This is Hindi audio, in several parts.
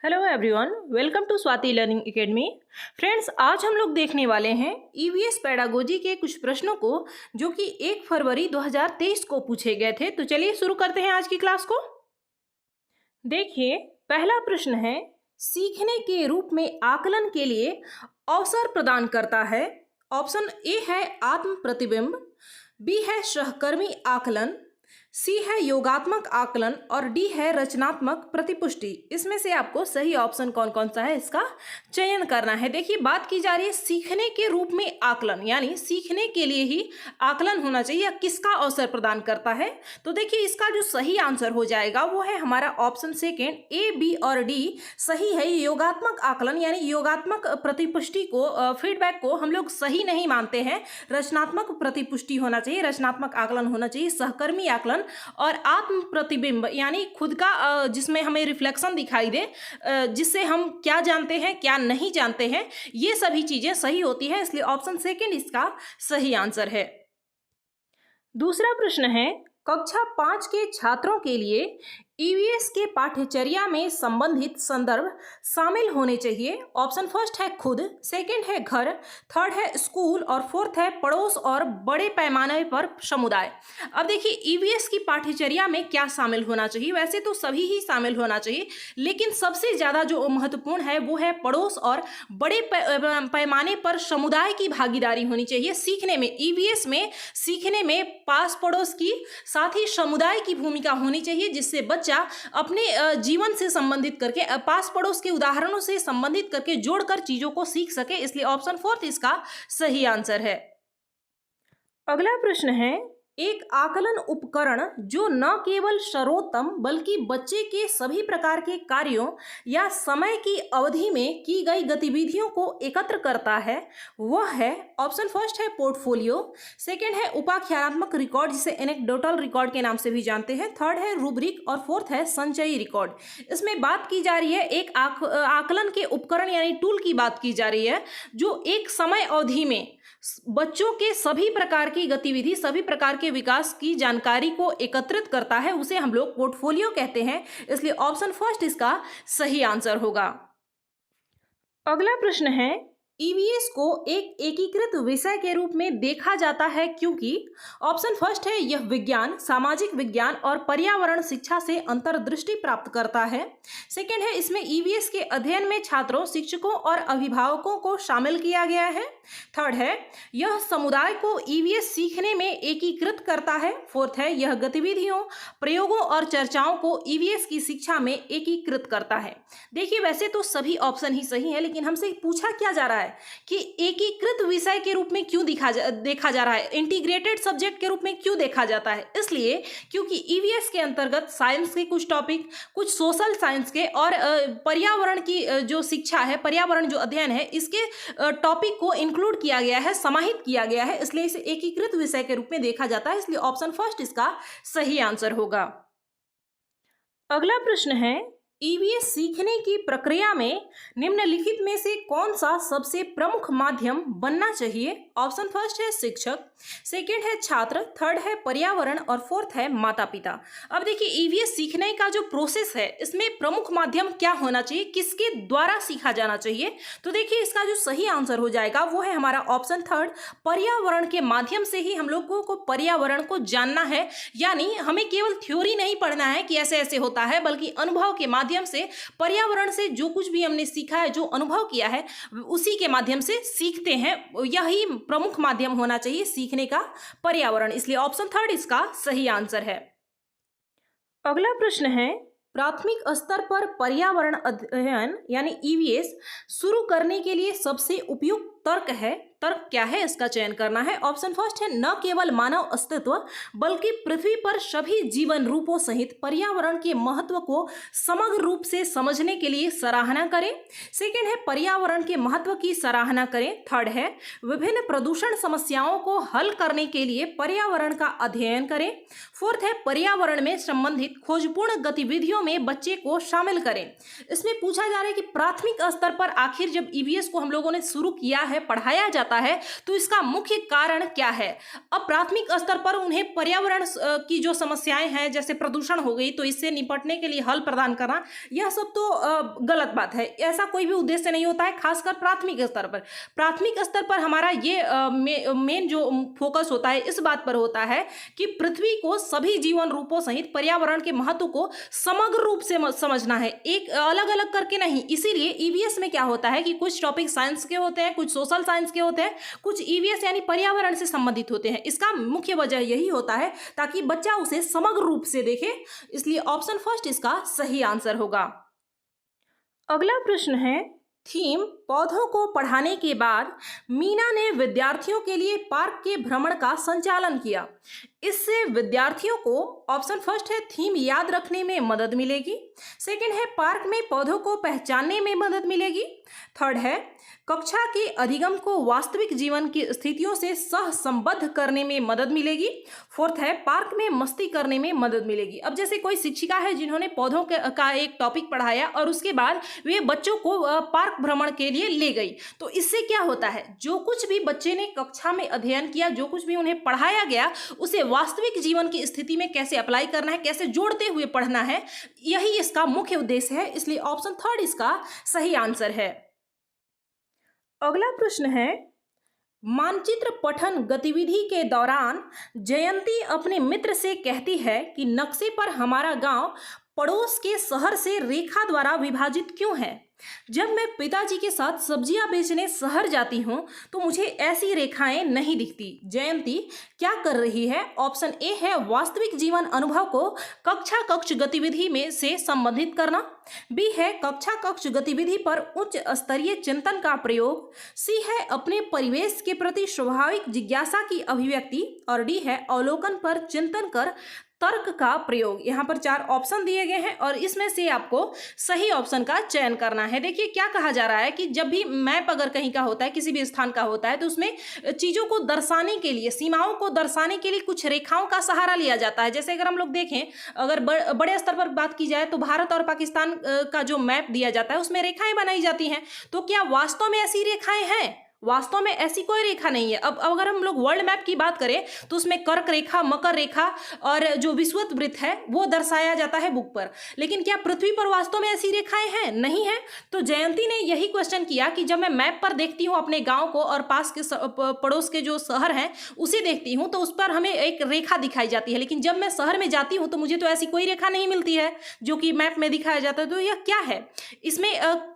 Hello everyone, welcome to Swati learning academy. Friends, आज हम लोग देखने वाले हैं ईवीएस पेडागोजी के कुछ प्रश्नों को जो कि 1 फरवरी 2023 को पूछे गए थे। तो चलिए शुरू करते हैं आज की क्लास को। देखिए, पहला प्रश्न है, सीखने के रूप में आकलन के लिए अवसर प्रदान करता है। ऑप्शन ए है आत्म प्रतिबिंब, बी है सहकर्मी आकलन, सी है योगात्मक आकलन और डी है रचनात्मक प्रतिपुष्टि। इसमें से आपको सही ऑप्शन कौन कौन सा है इसका चयन करना है। देखिए, बात की जा रही है सीखने के रूप में आकलन, यानी सीखने के लिए ही आकलन होना चाहिए या किसका अवसर प्रदान करता है। तो देखिए, इसका जो सही आंसर हो जाएगा वो है हमारा ऑप्शन सेकेंड, ए, बी और डी सही है। योगात्मक आकलन यानी योगात्मक प्रतिपुष्टि को, फीडबैक को हम लोग सही नहीं मानते हैं। रचनात्मक प्रतिपुष्टि होना चाहिए, रचनात्मक आकलन होना चाहिए, सहकर्मी आकलन और आत्म प्रतिबिंब यानी खुद का जिसमें हमें रिफ्लेक्शन दिखाई दे, जिससे हम क्या जानते हैं क्या नहीं जानते हैं, ये सभी चीजें सही होती है। इसलिए ऑप्शन सेकंड इसका सही आंसर है। दूसरा प्रश्न है, कक्षा 5 के छात्रों के लिए ईवीएस के पाठ्यचर्या में संबंधित संदर्भ शामिल होने चाहिए। ऑप्शन फर्स्ट है खुद, सेकंड है घर, थर्ड है स्कूल और फोर्थ है पड़ोस और बड़े पैमाने पर समुदाय। अब देखिए, ईवीएस की पाठ्यचर्या में क्या शामिल होना चाहिए। वैसे तो सभी ही शामिल होना चाहिए, लेकिन सबसे ज़्यादा जो महत्वपूर्ण है वो है पड़ोस और बड़े पैमाने पर समुदाय की भागीदारी होनी चाहिए। सीखने में, ईवीएस में सीखने में पास पड़ोस की साथ ही समुदाय की भूमिका होनी चाहिए, जिससे बच्चा अपने जीवन से संबंधित करके, पास पड़ोस के उदाहरणों से संबंधित करके जोड़कर चीजों को सीख सके। इसलिए ऑप्शन फोर्थ इसका सही आंसर है। अगला प्रश्न है, एक आकलन उपकरण जो न केवल सर्वोत्तम बल्कि बच्चे के सभी प्रकार के कार्यों या समय की अवधि में की गई गतिविधियों को एकत्र करता है, वह है ऑप्शन फर्स्ट है पोर्टफोलियो, सेकंड है उपाख्यानात्मक रिकॉर्ड जिसे एनेक्डोटल रिकॉर्ड के नाम से भी जानते हैं, थर्ड है रूब्रिक और फोर्थ है संचयी रिकॉर्ड। इसमें बात की जा रही है एक आकलन के उपकरण यानी टूल की बात की जा रही है जो एक समय अवधि में बच्चों के सभी प्रकार की गतिविधि, सभी प्रकार के विकास की जानकारी को एकत्रित करता है, उसे हम लोग पोर्टफोलियो कहते हैं। इसलिए ऑप्शन फर्स्ट इसका सही आंसर होगा। अगला प्रश्न है, ईवीएस को एक एकीकृत विषय के रूप में देखा जाता है क्योंकि ऑप्शन फर्स्ट है यह विज्ञान, सामाजिक विज्ञान और पर्यावरण शिक्षा से अंतर्दृष्टि प्राप्त करता है, सेकंड है इसमें ईवीएस के अध्ययन में छात्रों, शिक्षकों और अभिभावकों को शामिल किया गया है, थर्ड है यह समुदाय को ईवीएस सीखने में एकीकृत करता है, फोर्थ है यह गतिविधियों, प्रयोगों और चर्चाओं को ईवीएस की शिक्षा में एकीकृत करता है। देखिए, वैसे तो सभी ऑप्शन ही सही है, लेकिन हमसे पूछा क्या जा रहा है कि एकीकृत विषय के रूप में क्यों देखा जा रहा है, इंटीग्रेटेड सब्जेक्ट के रूप में क्यों देखा जाता है। इसलिए क्योंकि ईवीएस के अंतर्गत साइंस के कुछ टॉपिक, कुछ सोशल साइंस के और पर्यावरण की जो शिक्षा है, पर्यावरण जो अध्ययन है, इसके टॉपिक को इंक्लूड किया गया है, समाहित किया गया है, इसलिए इसे एकीकृत विषय के रूप में देखा जाता है। इसलिए ऑप्शन फर्स्ट इसका सही आंसर होगा। अगला प्रश्न है, ईवीएस सीखने की प्रक्रिया में निम्नलिखित में से कौन सा सबसे प्रमुख माध्यम बनना चाहिए। ऑप्शन फर्स्ट है शिक्षक, सेकंड है छात्र, थर्ड है पर्यावरण और फोर्थ है माता पिता। अब देखिए, ईवीएस सीखने का जो प्रोसेस है इसमें प्रमुख माध्यम क्या होना चाहिए, किसके द्वारा सीखा जाना चाहिए। तो देखिए, इसका जो सही आंसर हो जाएगा वो है हमारा ऑप्शन थर्ड, पर्यावरण के माध्यम से ही हम लोगों को पर्यावरण को जानना है। यानी हमें केवल थ्योरी नहीं पढ़ना है कि ऐसे ऐसे होता है, बल्कि अनुभव के माध्यम से, पर्यावरण से जो कुछ भी हमने सीखा है, जो अनुभव किया है, उसी के माध्यम से सीखते हैं। यही प्रमुख माध्यम होना चाहिए सीखने का, पर्यावरण। इसलिए ऑप्शन थर्ड इसका सही आंसर है। अगला प्रश्न है, प्राथमिक स्तर पर पर्यावरण अध्ययन यानी ईवीएस शुरू करने के लिए सबसे उपयुक्त तर्क है। तर्क क्या है, इसका चयन करना है। ऑप्शन फर्स्ट है न केवल मानव अस्तित्व बल्कि पृथ्वी पर सभी जीवन रूपों सहित पर्यावरण के महत्व को समग्र रूप से समझने के लिए सराहना करें, सेकंड है पर्यावरण के महत्व की सराहना करें, थर्ड है विभिन्न प्रदूषण समस्याओं को हल करने के लिए पर्यावरण का अध्ययन करें, फोर्थ है पर्यावरण में संबंधित खोजपूर्ण गतिविधियों में बच्चे को शामिल करें। इसमें पूछा जा रहा है कि प्राथमिक स्तर पर आखिर जब ईवीएस को हम लोगों ने शुरू किया है, पढ़ाया जाता है, तो इसका मुख्य कारण क्या है? अब प्राथमिक स्तर पर उन्हें पर्यावरण की जो समस्याएं हैं जैसे प्रदूषण हो गई, तो इससे निपटने के लिए हल प्रदान करना, यह सब तो गलत बात है। ऐसा कोई भी उद्देश्य नहीं होता है, खासकर प्राथमिक स्तर पर। प्राथमिक स्तर पर हमारा ये मेन जो फोकस होता है इस बात पर होता है कि पृथ्वी को सभी जीवन रूपों सहित पर्यावरण के महत्व को समग्र रूप से समझना है, एक अलग अलग करके नहीं। इसीलिए ईवीएस में क्या होता है कि कुछ टॉपिक साइंस के होते हैं, कुछ सोशल साइंस के होते हैं, कुछ ईवीएस यानी पर्यावरण से संबंधित होते हैं। इसका मुख्य वजह यही होता है ताकि बच्चा उसे समग्र रूप से देखे। इसलिए ऑप्शन फर्स्ट इसका सही आंसर होगा। अगला प्रश्न है, थीम पौधों को पढ़ाने के बाद मीना ने विद्यार्थियों के लिए पार्क के भ्रमण का संचालन किया। इससे विद्यार्थियों को ऑप्शन फर्स्ट है थीम याद रखने में मदद मिलेगी, सेकंड है पार्क में पौधों को पहचानने में मदद मिलेगी, थर्ड है कक्षा के अधिगम को वास्तविक जीवन की स्थितियों से सहसंबद्ध करने में मदद मिलेगी, फोर्थ है पार्क में मस्ती करने में मदद मिलेगी। अब जैसे कोई शिक्षिका है जिन्होंने पौधों का एक टॉपिक पढ़ाया और उसके बाद वे बच्चों को पार्क भ्रमण के लिए ले गई, तो इससे क्या होता है, जो कुछ भी बच्चे ने कक्षा में अध्ययन किया, जो कुछ भी उन्हें पढ़ाया गया, उसे वास्तविक जीवन की स्थिति में कैसे अप्लाई करना है, कैसे जोड़ते हुए पढ़ना है, यही इसका मुख्य उद्देश्य है। इसलिए ऑप्शन थर्ड इसका सही आंसर है। अगला प्रश्न है, मानचित्र पठन गतिविधि के दौरान जयंती अपने मित्र से कहती है कि नक्शे पर हमारा गांव पड़ोस के शहर से रेखा द्वारा विभाजित क्यों है? जब मैं पिताजी के साथ सब्जियां बेचने शहर जाती हूं तो मुझे ऐसी रेखाएं नहीं दिखती। जयंती क्या कर रही है? ऑप्शन ए है वास्तविक जीवन अनुभव को कक्षा कक्ष गतिविधि में से संबंधित करना, बी है कक्षा कक्ष गतिविधि पर उच्च स्तरीय चिंतन का प्रयोग, सी है अपने परिवेश के प्रति स्वाभाविक जिज्ञासा की अभिव्यक्ति, और डी है अवलोकन पर चिंतन कर तर्क का प्रयोग। यहाँ पर 4 ऑप्शन दिए गए हैं और इसमें से आपको सही ऑप्शन का चयन करना है। देखिए क्या कहा जा रहा है कि जब भी मैप अगर कहीं का होता है, किसी भी स्थान का होता है, तो उसमें चीज़ों को दर्शाने के लिए, सीमाओं को दर्शाने के लिए कुछ रेखाओं का सहारा लिया जाता है। जैसे अगर हम लोग देखें, अगर बड़े स्तर पर बात की जाए तो भारत और पाकिस्तान का जो मैप दिया जाता है उसमें रेखाएं बनाई जाती हैं। तो क्या वास्तव में ऐसी रेखाएं हैं? वास्तव में ऐसी कोई रेखा नहीं है। अब अगर हम लोग वर्ल्ड मैप की बात करें तो उसमें कर्क रेखा, मकर रेखा और जो विषुवत वृत्त है वो दर्शाया जाता है बुक पर, लेकिन क्या पृथ्वी पर वास्तव में ऐसी रेखाएं हैं? नहीं है। तो जयंती ने यही क्वेश्चन किया कि जब मैं मैप पर देखती हूँ अपने गाँव को और पास के पड़ोस के जो शहर हैं उसे देखती हूँ तो उस पर हमें एक रेखा दिखाई जाती है, लेकिन जब मैं शहर में जाती हूँ तो मुझे तो ऐसी कोई रेखा नहीं मिलती है जो कि मैप में दिखाया जाता है। तो यह क्या है? इसमें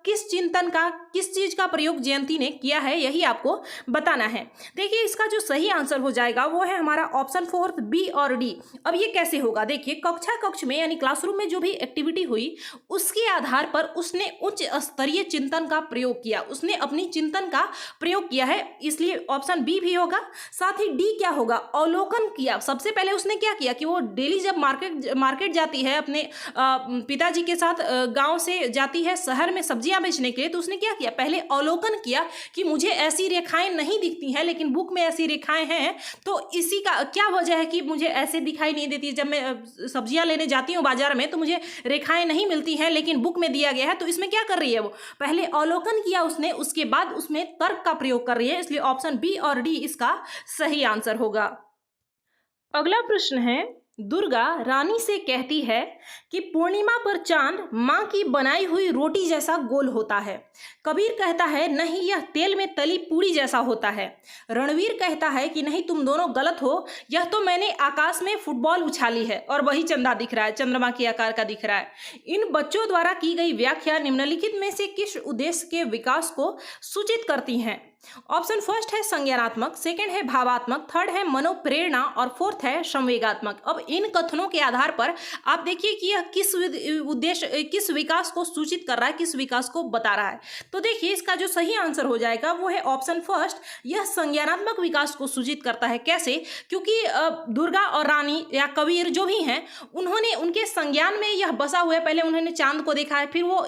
किस चिंतन का, किस चीज का प्रयोग जयंती ने किया है, यही आपको बताना है। देखिए इसका जो सही आंसर हो जाएगा वो है हमारा ऑप्शन फोर्थ बी और डी। अब ये कैसे होगा? देखिए कक्षा कक्ष में यानी क्लासरूम में जो भी एक्टिविटी हुई उसके आधार पर उसने उच्च स्तरीय चिंतन का प्रयोग किया, उसने अपनी चिंतन का प्रयोग किया है, इसलिए ऑप्शन बी भी होगा। साथ ही डी क्या होगा? अवलोकन किया। सबसे पहले उसने क्या किया कि वो डेली जब मार्केट जाती है अपने पिताजी के साथ, गाँव से जाती है शहर में सब्जी बेचने के लिए, तो उसने क्या किया? पहले अवलोकन किया कि मुझे ऐसी रेखाएं नहीं दिखती हैं लेकिन बुक में ऐसी रेखाएं हैं, तो इसी का क्या वजह है कि मुझे ऐसे दिखाई नहीं देती? जब मैं सब्जियां लेने जाती हूँ बाजार में तो मुझे रेखाएं नहीं मिलती हैं लेकिन बुक में दिया गया है। तो इसमें क्या कर रही है? वो पहले अवलोकन किया उसने, उसके बाद उसमें तर्क का प्रयोग कर रही है। इसलिए ऑप्शन बी और डी इसका सही आंसर होगा। अगला प्रश्न है, दुर्गा रानी से कहती है कि पूर्णिमा पर चांद माँ की बनाई हुई रोटी जैसा गोल होता है। कबीर कहता है नहीं, यह तेल में तली पूड़ी जैसा होता है। रणवीर कहता है कि नहीं, तुम दोनों गलत हो, यह तो मैंने आकाश में फुटबॉल उछाली है और वही चंदा दिख रहा है, चंद्रमा के आकार का दिख रहा है। इन बच्चों द्वारा की गई व्याख्या निम्नलिखित में से किस उद्देश्य के विकास को सूचित करती हैं? ऑप्शन फर्स्ट है संज्ञानात्मक, सेकंड है भावात्मक, थर्ड है मनोप्रेरणा और फोर्थ है संवेगात्मक। अब इन कथनों के आधार पर आप देखिए कि यह किस उद्देश्य, किस विकास को सूचित कर रहा है, किस विकास को बता रहा है। तो देखिए इसका जो सही आंसर हो जाएगा वो है ऑप्शन फर्स्ट, यह संज्ञानात्मक विकास को सूचित करता है। कैसे? क्योंकि दुर्गा और रानी या कबीर जो भी हैं उन्होंने उनके संज्ञान में यह बसा हुआ है। पहले उन्होंने चांद को देखा है, फिर वो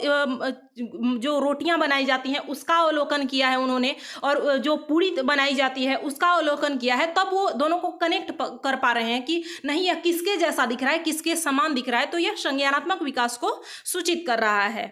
जो रोटियां बनाई जाती हैं उसका अवलोकन किया है उन्होंने, और जो पूरी बनाई जाती है उसका अवलोकन किया है, तब वो दोनों को कनेक्ट कर पा रहे हैं कि नहीं यह किसके जैसा दिख रहा है, किसके समान दिख रहा है। तो यह संज्ञानात्मक विकास को सूचित कर रहा है।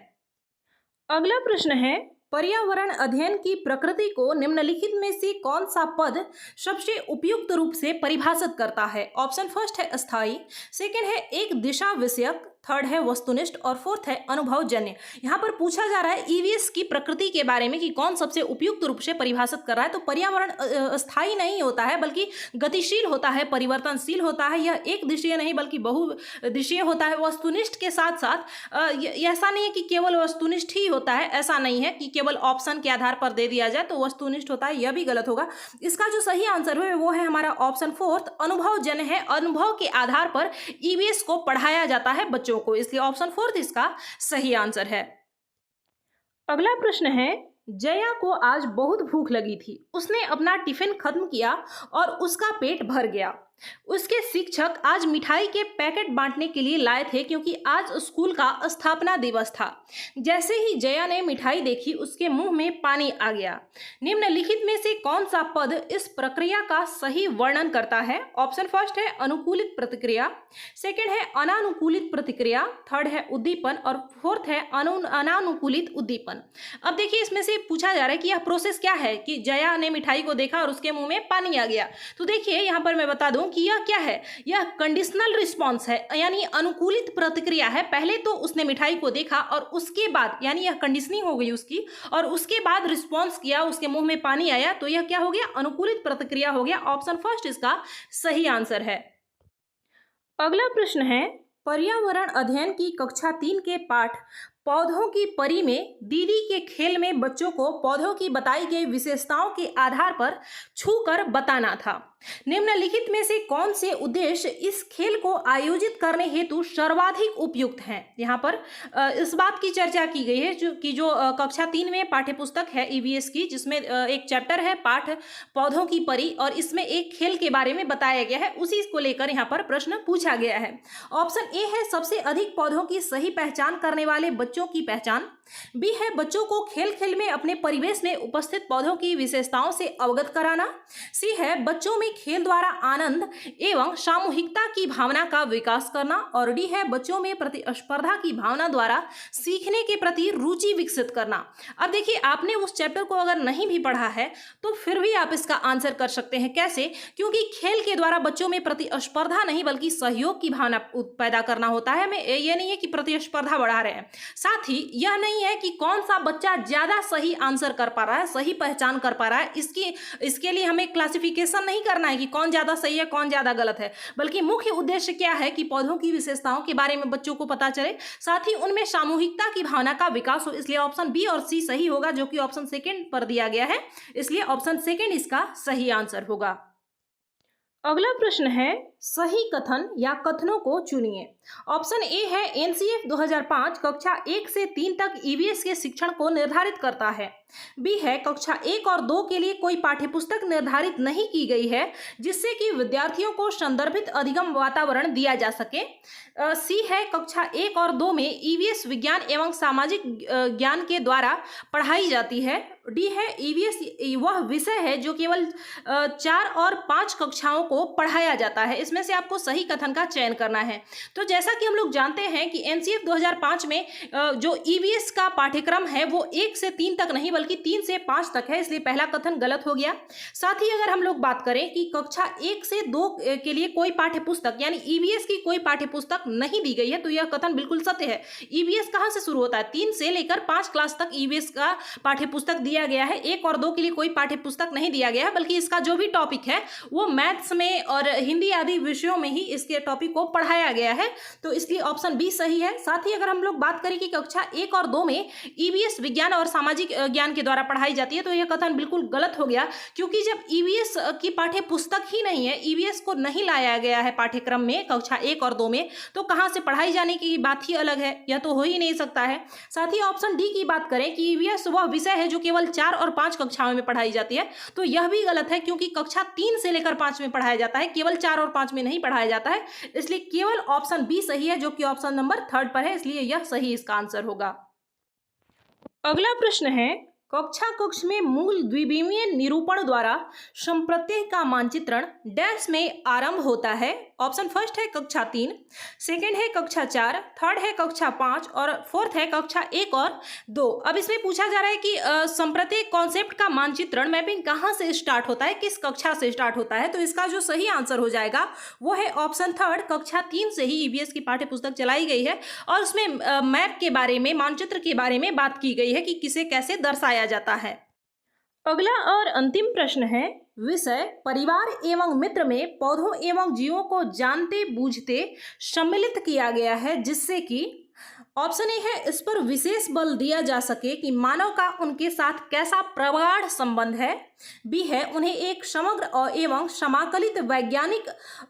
अगला प्रश्न है, पर्यावरण अध्ययन की प्रकृति को निम्नलिखित में से कौन सा पद सबसे उपयुक्त रूप से परिभाषित करता है? ऑप्शन फर्स्ट है अस्थाई, सेकंड है एक दिशा विषयक, थर्ड है वस्तुनिष्ठ और फोर्थ है अनुभवजन्य। यहाँ पर पूछा जा रहा है ईवीएस की प्रकृति के बारे में कि कौन सबसे उपयुक्त रूप से परिभाषित कर रहा है। तो पर्यावरण स्थायी नहीं होता है बल्कि गतिशील होता है, परिवर्तनशील होता है। यह एक दिशीय नहीं बल्कि बहुदिशीय होता है। वस्तुनिष्ठ के साथ साथ ऐसा नहीं है कि केवल वस्तुनिष्ठ ही होता है, ऐसा नहीं है कि केवल ऑप्शन के आधार पर दे दिया जाए तो वस्तुनिष्ठ होता है, यह भी गलत होगा। इसका जो सही आंसर है वो है हमारा ऑप्शन फोर्थ, अनुभवजन्य है। अनुभव के आधार पर ईवीएस को पढ़ाया जाता है बच्चों को, इसलिए ऑप्शन फोर्थ इसका सही आंसर है। अगला प्रश्न है, जया को आज बहुत भूख लगी थी। उसने अपना टिफिन खत्म किया और उसका पेट भर गया। उसके शिक्षक आज मिठाई के पैकेट बांटने के लिए लाए थे क्योंकि आज स्कूल का स्थापना दिवस था। जैसे ही जया ने मिठाई देखी उसके मुंह में पानी आ गया। निम्नलिखित में से कौन सा पद इस प्रक्रिया का सही वर्णन करता है? ऑप्शन फर्स्ट है अनुकूलित प्रतिक्रिया, सेकंड है अनानुकूलित प्रतिक्रिया, थर्ड है उद्दीपन और फोर्थ है अनानुकूलित उद्दीपन। अब देखिए इसमें से पूछा जा रहा है कि यह प्रोसेस क्या है कि जया ने मिठाई को देखा और उसके मुंह में पानी आ गया। तो देखिए यहाँ पर मैं बता दूं कि यह क्या है, यह कंडीशनल रिस्पॉन्स है, यानी अनुकूलित प्रतिक्रिया है। पहले तो उसने मिठाई को देखा और उसके बाद यानी यह कंडीशनिंग हो गई उसकी, और उसके बाद रिस्पॉन्स किया, उसके मुंह में पानी आया, तो यह क्या हो गया, अनुकूलित प्रतिक्रिया हो गया। ऑप्शन फर्स्ट इसका सही आंसर है। अगला प्रश्न है, पर्यावरण अध्ययन की कक्षा 3 के पाठ पौधों की परी में दीदी के खेल में बच्चों को पौधों की बताई गई विशेषताओं के आधार पर छूकर बताना था। निम्नलिखित में से कौन से उद्देश्य इस खेल को आयोजित करने हेतु सर्वाधिक उपयुक्त हैं? यहाँ पर इस बात की चर्चा की गई है जो कक्षा 3 में पाठ्यपुस्तक है ईवीएस की, जिसमें एक चैप्टर है पाठ पौधों की परी और इसमें एक खेल के बारे में बताया गया है, उसी को लेकर यहाँ पर प्रश्न पूछा गया है। ऑप्शन ए है सबसे अधिक पौधों की सही पहचान करने वाले बच्चों की पहचान, बी है बच्चों को खेल खेल में अपने परिवेश में उपस्थित पौधों की विशेषताओं से अवगत कराना, सी है बच्चों में खेल द्वारा आनंद एवं सामूहिकता की भावना का विकास करना, और डी है बच्चों में प्रतिस्पर्धा की भावना द्वारा सीखने के प्रति रुचि विकसित करना। अब देखिए आपने उस चैप्टर को अगर नहीं भी पढ़ा है तो फिर भी आप इसका आंसर कर सकते हैं। कैसे? क्योंकि खेल के द्वारा बच्चों में प्रतिस्पर्धा नहीं बल्कि सहयोग की भावना पैदा करना होता है। हमें ये नहीं है कि प्रतिस्पर्धा बढ़ा रहे हैं, साथ ही यह नहीं है कि कौन सा बच्चा ज्यादा सही आंसर कर पा रहा है, सही पहचान कर पा रहा है। इसके लिए हमें क्लासिफिकेशन नहीं करना है कि कौन ज्यादा सही है कौन ज्यादा गलत है, बल्कि मुख्य उद्देश्य क्या है कि पौधों की विशेषताओं के बारे में बच्चों को पता चले, साथ ही उनमें सामूहिकता की भावना का विकास हो। इसलिए ऑप्शन बी और सी सही होगा, जो कि ऑप्शन सेकंड पर दिया गया है, इसलिए ऑप्शन सेकंड इसका सही आंसर होगा। अगला प्रश्न है, सही कथन या कथनों को चुनिए। ऑप्शन ए है एनसीएफ 2005 कक्षा 1 से 3 तक ईवीएस के शिक्षण को निर्धारित करता है, बी है कक्षा 1 और 2 के लिए कोई पाठ्यपुस्तक निर्धारित नहीं की गई है जिससे कि विद्यार्थियों को संदर्भित अधिगम वातावरण दिया जा सके, सी है कक्षा 1 और 2 में ईवीएस विज्ञान एवं सामाजिक ज्ञान के द्वारा पढ़ाई जाती है, डी है ईवीएस वह विषय है जो केवल 4 और 5 कक्षाओं को पढ़ाया जाता है। इसमें से आपको सही कथन का चयन करना है। तो जैसा कि हम लोग जानते हैं कि एनसीएफ 2005 में जो ईवीएस का पाठ्यक्रम है वो 1 से 3 तक नहीं बल्कि 3 से 5 तक है, इसलिए पहला कथन गलत हो गया। साथ ही अगर हम लोग बात करें कि कक्षा 1 से 2 के लिए कोई पाठ्यपुस्तक यानी ईवीएस की कोई पाठ्यपुस्तक नहीं दी गई है, तो यह कथन बिल्कुल सत्य है। ईवीएस कहां से शुरू होता है? 3 से लेकर 5 क्लास तक ईवीएस का पाठ्यपुस्तक दिया गया है। 1 और 2 के लिए कोई पाठ्यपुस्तक नहीं दिया गया है, बल्कि इसका जो भी टॉपिक है वो मैथ्स में और हिंदी आदि विषयों में ही इसके टॉपिक को पढ़ाया गया है, तो इसलिए ऑप्शन बी सही है। साथ ही अगर हम लोग बात करें कि कक्षा 1 और 2 में ईवीएस विज्ञान और सामाजिक ज्ञान के द्वारा पढ़ाई जाती है, तो यह कथन बिल्कुल गलत हो गया, क्योंकि जब ईवीएस की पाठ्यपुस्तक ही नहीं है, ईवीएस को नहीं लाया गया है पाठ्यक्रम में कक्षा 1 और 2 में, तो कहां से पढ़ाई जाने की बात ही अलग है, यह तो हो ही नहीं सकता है। साथ ही ऑप्शन डी की बात करें कि ईवीएस वह विषय है जो केवल 4 और 5 कक्षाओं में पढ़ाई जाती है, तो यह भी गलत है, क्योंकि कक्षा 3 से लेकर 5 में पढ़ाया जाता है, केवल 4 और 5 में नहीं पढ़ाया जाता है। इसलिए केवल ऑप्शन बी सही है, जो कि ऑप्शन नंबर 3 पर है, इसलिए यह सही इसका आंसर होगा। अगला प्रश्न है, कक्षा कक्ष में मूल द्विविमीय निरूपण द्वारा संप्रत्यय का मानचित्रण डैश में आरंभ होता है, ऑप्शन फर्स्ट है कक्षा 3, सेकंड है कक्षा 4, थर्ड है कक्षा 5 और फोर्थ है कक्षा 1 और 2। अब इसमें पूछा जा रहा है कि सांप्रदायिक कॉन्सेप्ट का मानचित्रण मैपिंग कहाँ से स्टार्ट होता है, किस कक्षा से स्टार्ट होता है। तो इसका जो सही आंसर हो जाएगा वो है ऑप्शन थर्ड, कक्षा 3 से ही ईवीएस की पाठ्य पुस्तक चलाई गई है और उसमें मैप के बारे में, मानचित्र के बारे में बात की गई है कि किसे कैसे दर्शाया जाता है। अगला और अंतिम प्रश्न है, विषय परिवार एवं मित्र में पौधों एवं जीवों को जानते बूझते सम्मिलित किया गया है, जिससे कि ऑप्शन ए है इस पर विशेष बल दिया जा सके कि मानव का उनके साथ कैसा प्रगाढ़ संबंध है, बी है उन्हें एक समग्र एवं समाकलित वैज्ञानिक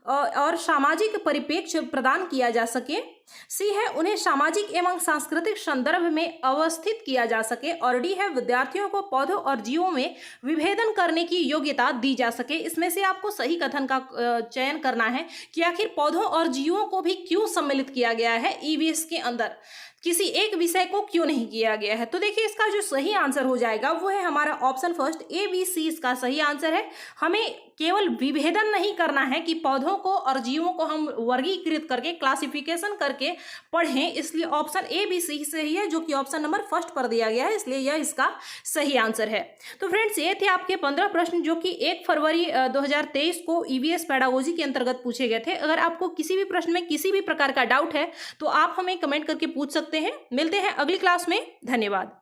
और सामाजिक परिप्रेक्ष्य प्रदान किया जा सके, सी है उन्हें सामाजिक एवं सांस्कृतिक संदर्भ में अवस्थित किया जा सके और डी है विद्यार्थियों को पौधों और जीवों में विभेदन करने की योग्यता दी जा सके। इसमें से आपको सही कथन का चयन करना है कि आखिर पौधों और जीवों को भी क्यों सम्मिलित किया गया है ईवीएस के अंदर, किसी एक विषय को क्यों नहीं किया गया है। तो देखिए इसका जो सही आंसर हो जाएगा वो है हमारा option first A B C, इसका सही आंसर है। हमें केवल विभेदन नहीं करना है कि पौधों को और जीवों को हम वर्गीकृत करके, क्लासिफिकेशन करके पढ़ें, इसलिए ऑप्शन ए बी सी सही है, जो कि ऑप्शन नंबर फर्स्ट पर दिया गया है, इसलिए यह इसका सही आंसर है। तो फ्रेंड्स ये थे आपके 15 प्रश्न जो कि 1 फरवरी 2023 को ईवीएस पेडागोजी के अंतर्गत पूछे गए थे। अगर आपको किसी भी प्रश्न में किसी भी प्रकार का डाउट है तो आप हमें कमेंट करके पूछ सकते हैं। मिलते हैं अगली क्लास में, धन्यवाद।